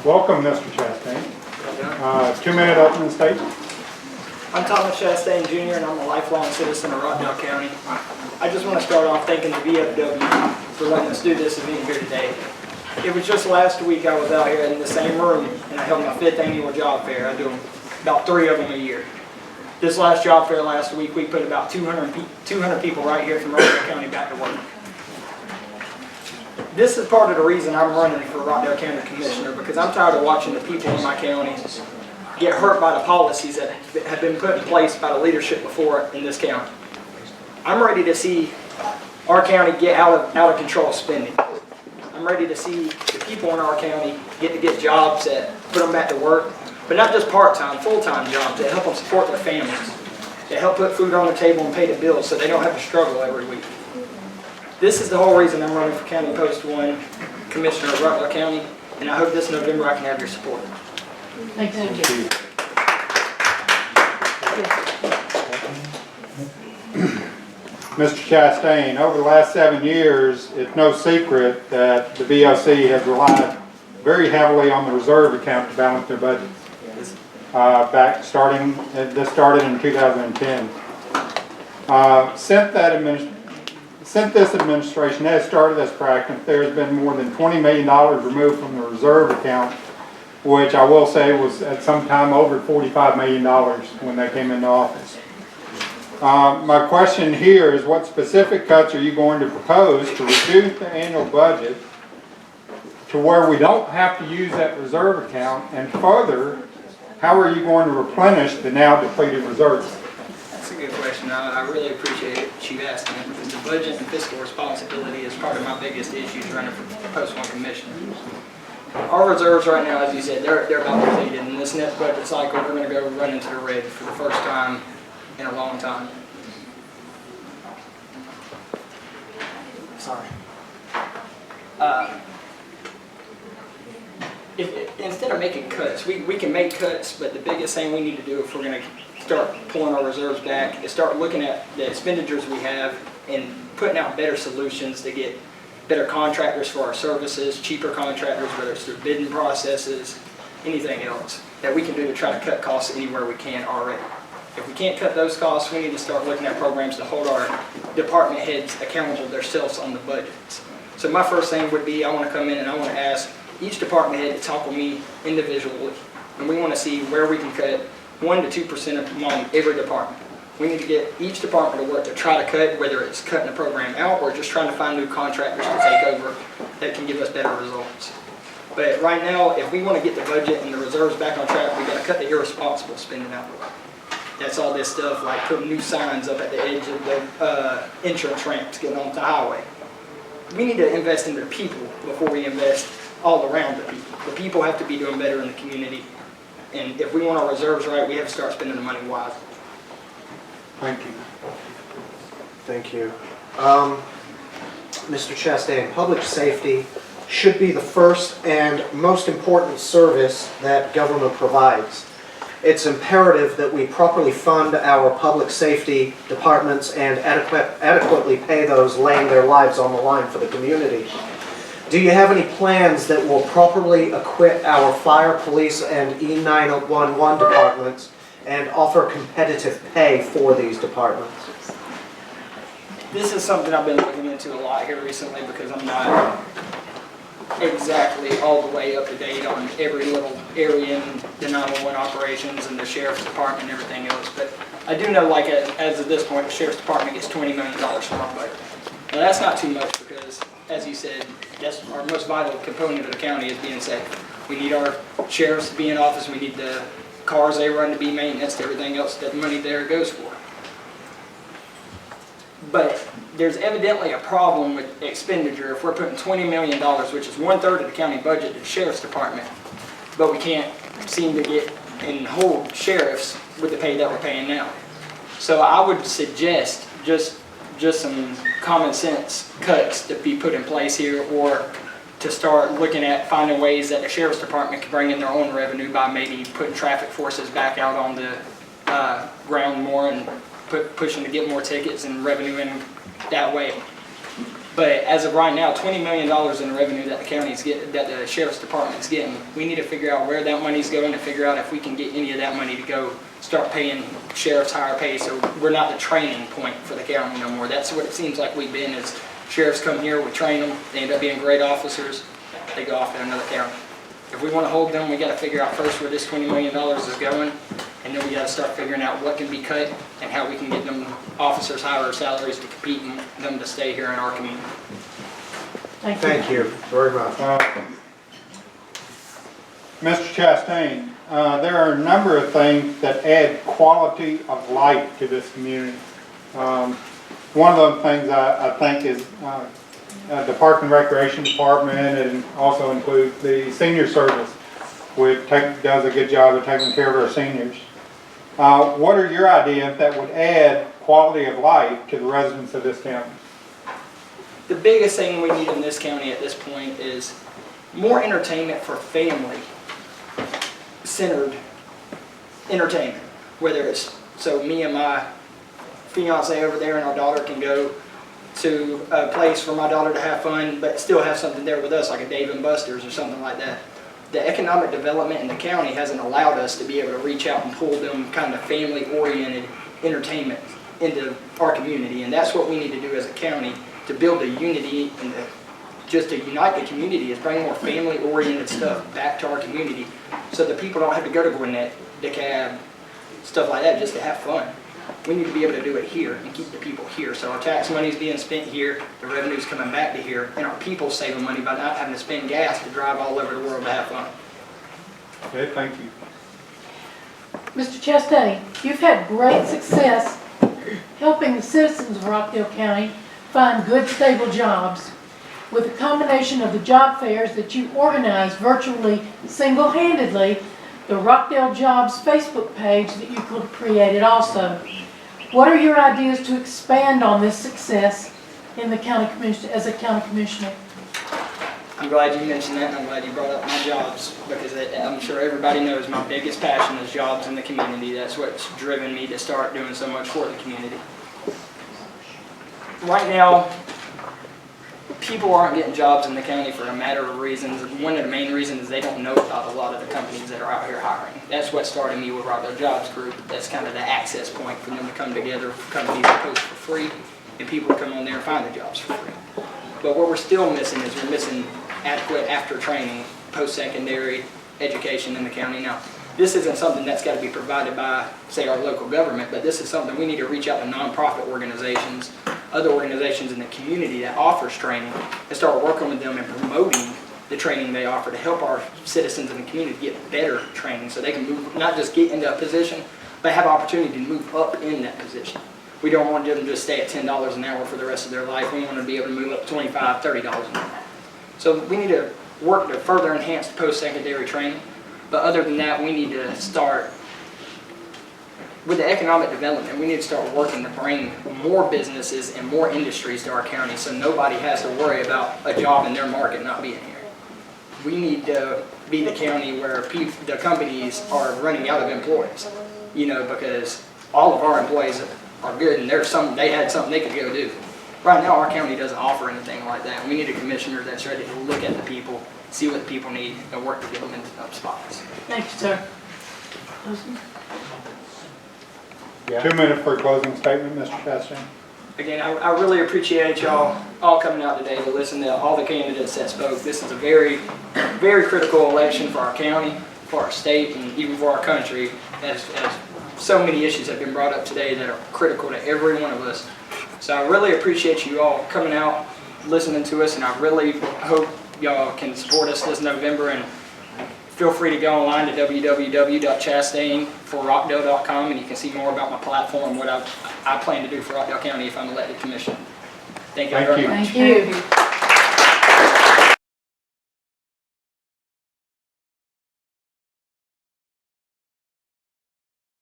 Welcome, Mr. Chastain. 2-minute opening statement. I'm Thomas Chastain Jr. and I'm a lifelong citizen of Rockdale County. I just want to start off thanking the BFW for letting us do this event here today. It was just last week I was out here in the same room and I held my 5th annual job fair. I do about 3 of them a year. This last job fair last week, we put about 200 people right here from Rockdale County back to work. This is part of the reason I'm running for Rockdale County Commissioner, because I'm tired of watching the people in my county get hurt by the policies that have been put in place by the leadership before in this county. I'm ready to see our county get out of control spending. I'm ready to see the people in our county get jobs that put them back to work, but not just part-time, full-time jobs that help them support their families, that help put food on the table and pay the bills so they don't have to struggle every week. This is the whole reason I'm running for County Post 1 Commissioner of Rockdale County, and I hope this November I can have your support. Thank you. Mr. Chastain, over the last 7 years, it's no secret that the BOC has relied very heavily on the reserve account to balance their budgets. This started in 2010. Since this administration has started this practice, there has been more than $20 million removed from the reserve account, which I will say was at some time over $45 million when they came into office. My question here is, what specific cuts are you going to propose to reduce the annual budget to where we don't have to use that reserve account, and further, how are you going to replenish the now depleted reserves? That's a good question. I really appreciate you asking it, because the budget and fiscal responsibility is part of my biggest issues running for Post 1 Commissioner. Our reserves right now, as you said, they're about depleted. In this next budget cycle, we're going to go run into the red for the first time in a long time. Sorry. Instead of making cuts, we can make cuts, but the biggest thing we need to do if we're going to start pulling our reserves back is start looking at the expenditures we have and putting out better solutions to get better contractors for our services, cheaper contractors, whether it's through bidding processes, anything else that we can do to try to cut costs anywhere we can already. If we can't cut those costs, we need to start looking at programs to hold our department heads accountable themselves on the budgets. So my first thing would be, I want to come in and I want to ask each department head to talk with me individually, and we want to see where we can cut 1 to 2% among every department. We need to get each department to work to try to cut, whether it's cutting the program out or just trying to find new contractors to take over that can give us better results. But right now, if we want to get the budget and the reserves back on track, we've got to cut the irresponsible spending out. That's all this stuff like putting new signs up at the edge of the insurance ramps getting on the highway. We need to invest in the people before we invest all around the people. The people have to be doing better in the community. And if we want our reserves right, we have to start spending the money wisely. Thank you. Thank you. Mr. Chastain, public safety should be the first and most important service that government provides. It's imperative that we properly fund our public safety departments and adequately pay those laying their lives on the line for the community. Do you have any plans that will properly equip our fire, police, and E911 departments and offer competitive pay for these departments? This is something I've been looking into a lot here recently, because I'm not exactly all the way up to date on every little area in the 911 operations and the sheriff's department and everything else. But I do know, like, as of this point, the sheriff's department gets $20 million from our budget. Now that's not too much, because, as you said, that's our most vital component of the county is being safe. We need our sheriffs to be in office. We need the cars they run to be maintenance, everything else that the money there goes for. But there's evidently a problem with expenditure if we're putting $20 million, which is 1/3 of the county budget, to the sheriff's department, but we can't seem to get and hold sheriffs with the pay that we're paying now. So I would suggest just some common sense cuts to be put in place here, or to start looking at finding ways that the sheriff's department can bring in their own revenue by maybe putting traffic forces back out on the ground more and pushing to get more tickets and revenue in that way. But as of right now, $20 million in revenue that the county's getting, that the sheriff's department's getting, we need to figure out where that money's going to figure out if we can get any of that money to go start paying sheriffs higher pay, so we're not the training point for the county no more. That's what it seems like we've been, is sheriffs come here, we train them, they end up being great officers, they go off to another county. If we want to hold them, we got to figure out first where this $20 million is going, and then we got to start figuring out what can be cut and how we can get them officers higher salaries to compete and them to stay here in our community. Thank you very much. Mr. Chastain, there are a number of things that add quality of life to this community. One of those things I think is the Park and Recreation Department, and also includes the senior service, which does a good job of taking care of our seniors. What are your ideas that would add quality of life to the residents of this county? The biggest thing we need in this county at this point is more entertainment for family-centered entertainment. Whether it's, so me and my fiance over there and our daughter can go to a place for my daughter to have fun, but still have something there with us, like a Dave & Buster's or something like that. The economic development in the county hasn't allowed us to be able to reach out and pull them kind of family-oriented entertainment into our community, and that's what we need to do as a county to build a unity and just to unite the community, is bring more family-oriented stuff back to our community so that people don't have to go to Gwinnett, DeKalb, stuff like that just to have fun. We need to be able to do it here and keep the people here. So our tax money is being spent here, the revenue's coming back to here, and our people saving money by not having to spend gas to drive all over the world to have fun. Okay, thank you. Mr. Chastain, you've had great success helping the citizens of Rockdale County find good, stable jobs. With a combination of the job fairs that you organize virtually single-handedly, the Rockdale Jobs Facebook page that you created also. What are your ideas to expand on this success in the county commission, as a county commissioner? I'm glad you mentioned that, and I'm glad you brought up my jobs, because I'm sure everybody knows my biggest passion is jobs in the community. That's what's driven me to start doing so much for the community. Right now, people aren't getting jobs in the county for a matter of reasons. One of the main reasons is they don't know about a lot of the companies that are out here hiring. That's what started me with Rockdale Jobs Group. That's kind of the access point for them to come together, for companies to post for free, and people to come on there and find the jobs for free. But what we're still missing is we're missing adequate after-training, post-secondary education in the county. Now, this isn't something that's got to be provided by, say, our local government, but this is something we need to reach out to nonprofit organizations, other organizations in the community that offers training, and start working with them and promoting the training they offer to help our citizens in the community get better training so they can move, not just get into a position, but have opportunity to move up in that position. We don't want them to just stay at $10 an hour for the rest of their life. We want them to be able to move up to $25, $30 an hour. So we need to work to further enhance the post-secondary training. But other than that, we need to start with the economic development. We need to start working to bring more businesses and more industries to our county so nobody has to worry about a job in their market not being here. We need to be the county where the companies are running out of employees, you know, because all of our employees are good and they had something they could go do. Right now, our county doesn't offer anything like that. We need a commissioner that's ready to look at the people, see what the people need, and work to get them into those spots. Thank you, sir. 2 minutes for a closing statement, Mr. Chastain. Again, I really appreciate y'all all coming out today to listen to all the candidates that spoke. This is a very, very critical election for our county, for our state, and even for our country, as so many issues have been brought up today that are critical to every one of us. So I really appreciate you all coming out, listening to us, and I really hope y'all can support us this November. And feel free to go online to www.chastainforrockdale.com, and you can see more about my platform, what I plan to do for Rockdale County if I'm elected commissioner. Thank you very much. Thank you.